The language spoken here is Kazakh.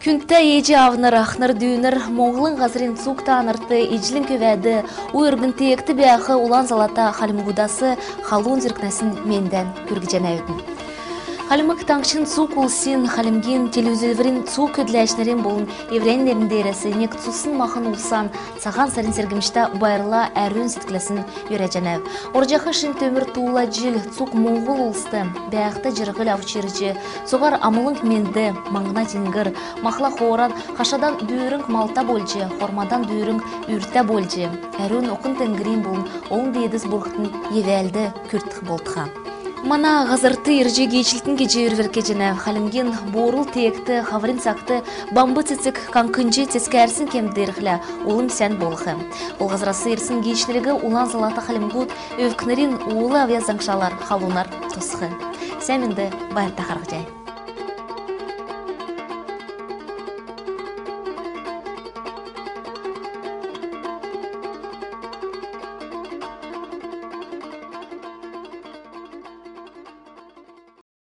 Күнтә ежі авныр, ақныр дүйінір, Моңғылын ғазырын цуқта анырты, ежілін көвәді, ұйыргын текті бияқы улан залата қалымгудасы қалуын зіркнәсін менден көргіжен әудің. Халымык таңшын цуқ улсын, халымген телевизорын цуқ көдләшнерін болын евренлерінде ересі, нек цусын мақын улсан, саған сарын сергімішта байырла әрін сіткілесін өрәжен әу. Оржақы шын төмір туыла жил, цуқ моңғыл улсты, бәяқты жырғыл авчырыжы, соғар амылың менді, маңына тенгір, мақла қоран, қашадан дүйірінг малта болжы, хормадан дүйірінг үрті болжы. Әрін оқын тенгірін болын, оң дейдіз бұрқтын евәлді күрттік болдыға. Мана ғазырты иржи гейчілтін кеже үрверке жена, халымген борыл текті, хаврин сақты, бамбы цицик, канкынжи цискәрсін кемдерхля, олым сән болғы. Ол ғазырасы ирсін гейчілігі улан залата халымгуд, өвкінерін уылы авязаңшалар халунар тұсқы. Сәмінді байын тақарғы жай.